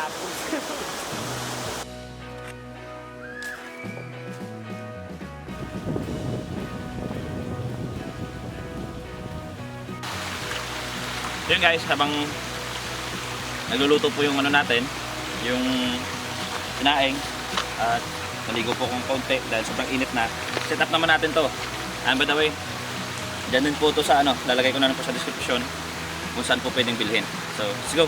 Tapos. Yun guys, habang nagluluto po yung ano natin, yung sinaing, at naligo po kong konti dahil sobrang init na. Set up naman natin to. And by the way, dyan din po to sa ano, lalagay ko na lang po sa description kung saan po pwedeng bilhin. So, let's go!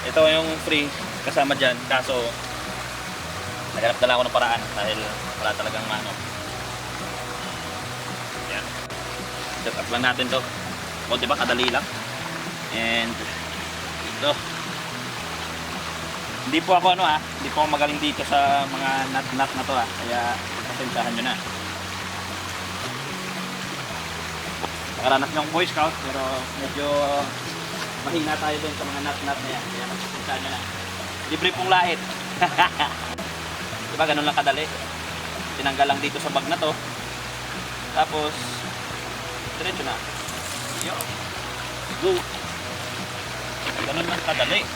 Ito yung free kasama dyan, kaso naghanap na lang ako ng paraan dahil wala talagang mano. Yan. Set up lang natin to. O diba, kadali lang. And ito. Hindi po ako ano hindi po ako magaling dito sa mga nut na to kaya pasensyahan nyo na. Nakaranas ng Boy Scout pero medyo mahina tayo dun sa mga nut na yan. Kaya pasensyahan nyo na. Libre pong lahit. Diba ganun lang kadali. Tinanggal lang dito sa bag na to. Tapos diretso na. Yo. Go. Ganun lang kadali.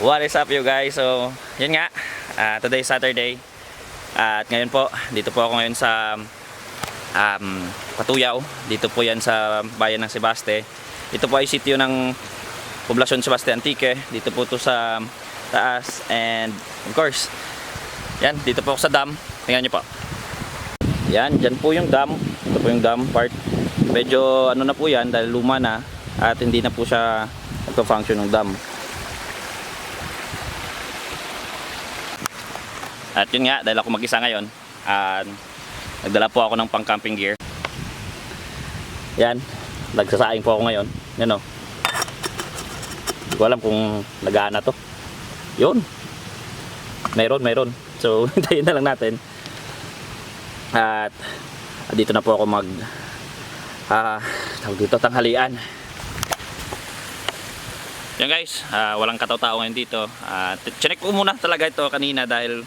What is up you guys? So, yun nga. Today is Saturday. At ngayon po, dito po ako ngayon sa Patuyaw. Dito po yan sa bayan ng Sebaste. Ito po ay sitio ng Poblasyon Sebaste Antique. Dito po to sa taas. And of course, yan, dito po ako sa dam. Tingnan nyo po. Yan, dyan po yung dam. Ito po yung dam part. Medyo ano na po yan dahil luma na. At hindi na po siya nagpa-function ng dam. At yun nga, dahil ako mag-isa ngayon, nagdala po ako ng pang-camping gear. Yan, nagsasaing po ako ngayon. Yan o. Hindi ko alam kung nagana to. Yun. Mayroon. So, hintayin na lang natin. At dito na po ako tawag dito, tanghalian. Yan guys, walang kataw-tao ngayon dito. Chinek ko muna talaga ito kanina dahil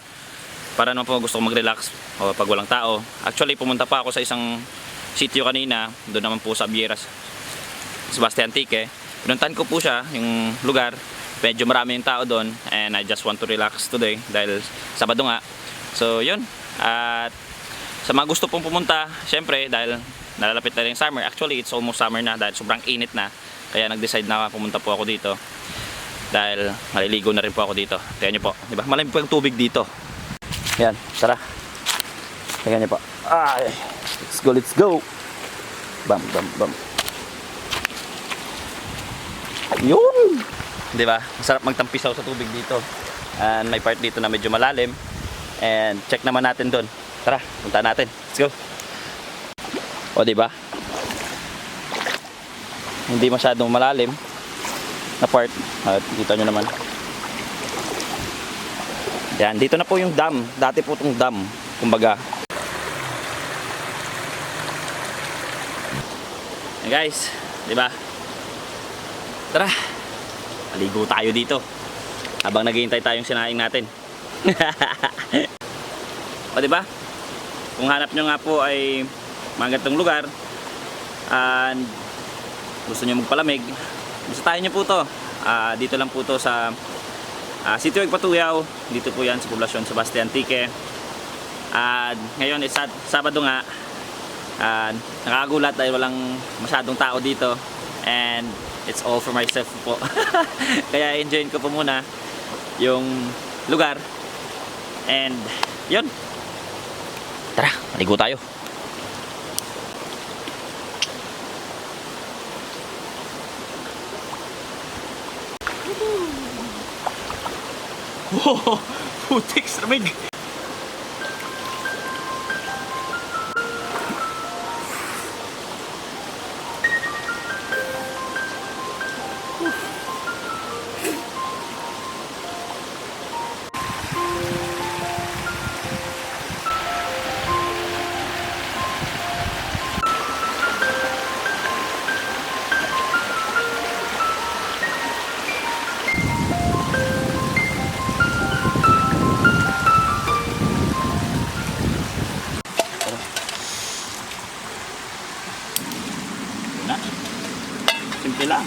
para naman po gusto ko mag-relax o pag walang tao. Actually, pumunta pa ako sa isang sitio kanina. Doon naman po sa Vieras Sebaste Antique. Pinuntahan ko po siya, yung lugar. Medyo marami yung tao doon. And I just want to relax today dahil Sabado nga. So, yun. At sa mga gusto pong pumunta, syempre, dahil nalalapit na rin yung summer. Actually, it's almost summer na dahil sobrang init na. Kaya nag-decide na pumunta po ako dito. Dahil maliligo na rin po ako dito. Tingnan nyo po. Diba? Malamig po yung tubig dito. Yan, tara. Tingnan niyo po. Ay, let's go. Bam. Yun. 'Di ba? Masarap magtampisaw sa tubig dito. And may part dito na medyo malalim. And check naman natin doon. Tara, punta natin. Let's go. O 'di ba? Hindi masyadong malalim na part. At kita niyo naman. Yan, dito na po yung dam. Dati po itong dam, kumbaga. Yan guys, di ba? Tara, maligo tayo dito. Habang naghihintay tayong sinaing natin. O di ba? Kung hanap nyo nga po ay mga ganitong lugar, and gusto nyo magpalamig, bisitahin nyo po to. Dito lang po to sa Sitio Patuyaw. Dito po yan sa Poblasyon Sebaste Antique. Ngayon is Sabado nga. Nakakagulat dahil walang masyadong tao dito. And it's all for myself po. Kaya enjoyin ko po muna yung lugar. And yun. Tara, maligo tayo. Wow, putik samig. Na. Simple lang.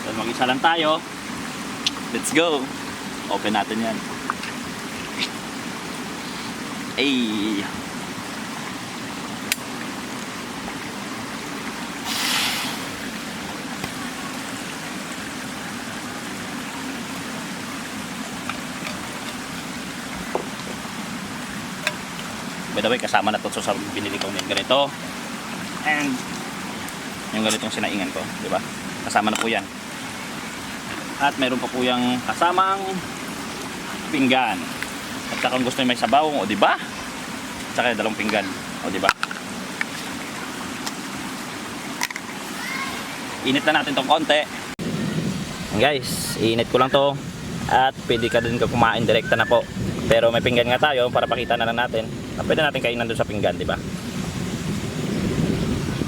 So, mag-isa lang tayo. Let's go. Open natin yan. Ay. By the way, kasama na to sa binili kong ganito. And yung ganitong sinaingan ko, di ba? Kasama na po yan. At mayroon pa po yung kasamang pinggan. At saka kung gusto nyo may sabaw, o di ba? At saka dalawang pinggan, o di ba? Init na natin tong konti. And guys, init ko lang to. At pwede ka din kumain direkta na po. Pero may pinggan nga tayo para pakita na lang natin. Pwede natin kainan doon sa pinggan, di ba?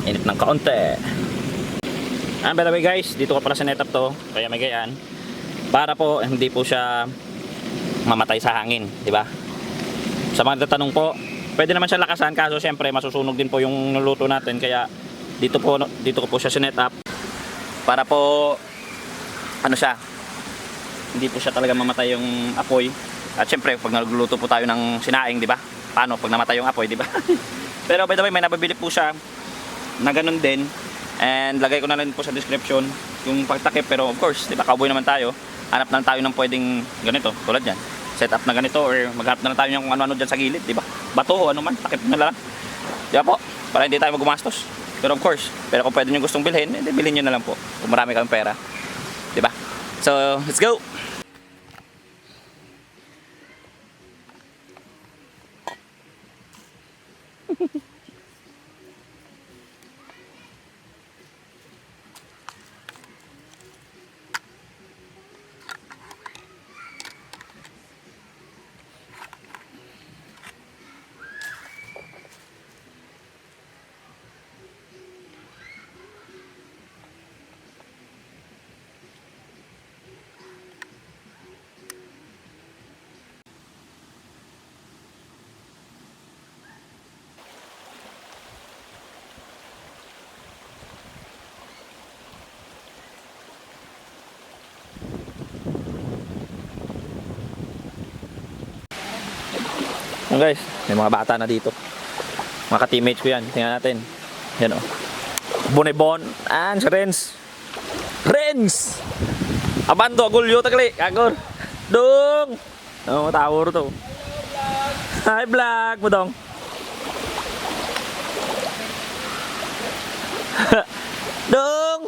Init ng kaunti. By the way guys, dito ko pala sinet-up to, kaya may gayaan. Para po hindi po siya mamatay sa hangin, di ba? Sa mga tatanong po, pwede naman siya lakasan kaso syempre masusunog din po yung nuluto natin, kaya dito ko po siya sinet-up para po ano siya, hindi po siya talaga mamatay yung apoy. At syempre, pag nagluluto po tayo ng sinaing, di ba? Paano pag namatay yung apoy, di ba? Pero by the way, may nabibili po siya na ganun din. And lagay ko na lang po sa description yung pagtakip. Pero of course, di ba, cowboy naman tayo. Hanap na tayo ng pwedeng ganito, tulad yan. Set up na ganito or maghanap na lang tayo ng kung ano-ano dyan sa gilid, di ba? Bato o ano man, takip na lang. Di ba po? Para hindi tayo magumastos. Pero of course, pero kung pwede nyo gustong bilhin, hindi, bilhin nyo na lang po. Kung marami kayong pera. Di ba? So, let's go! Yan guys, may mga bata na dito. Mga ka-teammates ko yan. Tingnan natin. Yan o. Bonebon. Si Renz. Renz! Abando, agulyo, tagli. Agor. Dong! Tawor to. Hi vlog mo dong. Dong!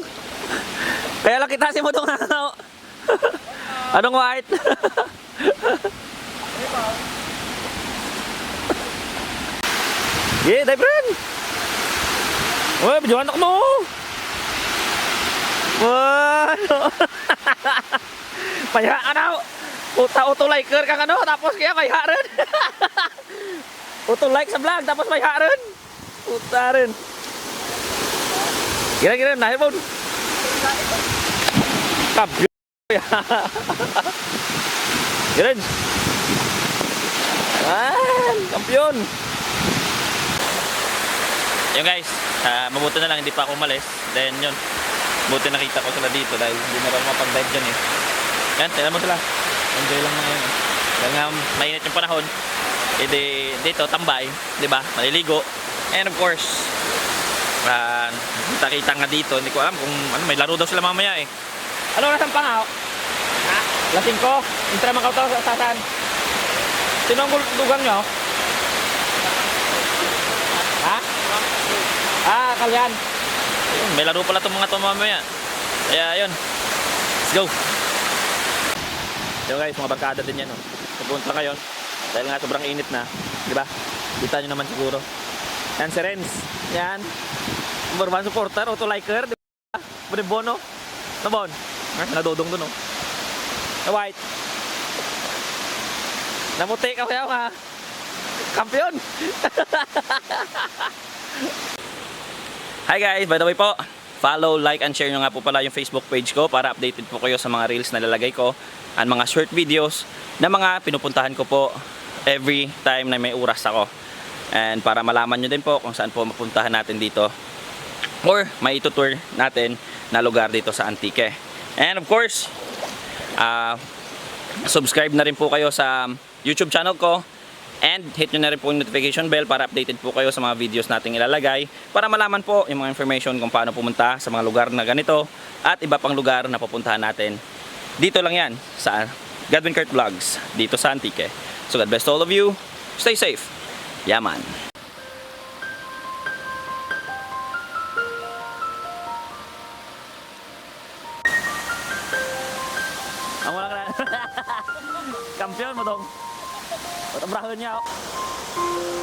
Kaya lang kita si mo dong. Anong white? Yeah, dive rin! Uy, bijuan ako mo! Wow! Paya ka na! Auto-liker kang ano, tapos kaya paya rin! Auto-like sa vlog, tapos paya rin! Puta rin! Gira-gira, nahibon! Kampiyon! Gira! Kampiyon! Yun guys, mabuti na lang hindi pa ako umalis. Then yun, buti nakita ko sila dito dahil hindi na ako mapag-dive dyan eh. Yan, tignan mo sila. Enjoy lang na ngayon. Dahil nga mainit yung panahon, dito tambay, di ba? Maliligo. And of course, kita nga dito, hindi ko alam kung ano, may laro daw sila mamaya eh. Ano oras ang pangaw? Ha? Lasing ko? Intra man ka sa saan? Sino ang dugang nyo? Ha? Kalyan. Ayun, may laro pala itong mga ito mamaya. Kaya yun. Let's go. Yo guys, mga barkada din yan. Pupunta ngayon. Dahil nga sobrang init na. Diba? Kita nyo naman siguro. Yan si Renz. Yan. Number 1 supporter, auto-liker. Diba? Bonebono. Nabon. Nadodong dun Na white. Namuti ka kaya ha. Kampiyon. Hi guys, by the way po, follow, like, and share nyo nga po pala yung Facebook page ko para updated po kayo sa mga reels na lalagay ko at mga short videos na mga pinupuntahan ko po every time na may oras ako. And para malaman nyo din po kung saan po mapuntahan natin dito or may itutour natin na lugar dito sa Antique. And of course, subscribe na rin po kayo sa YouTube channel ko. And hit nyo na rin po yung notification bell para updated po kayo sa mga videos nating ilalagay, para malaman po yung mga information kung paano pumunta sa mga lugar na ganito at iba pang lugar na pupuntahan natin. Dito lang yan sa Godwin Kurt Vlogs dito sa Antique. So God bless to all of you. Stay safe. Yaman. Ang wala ka na. Kampiyon mo dong. Patabrahan niya ako.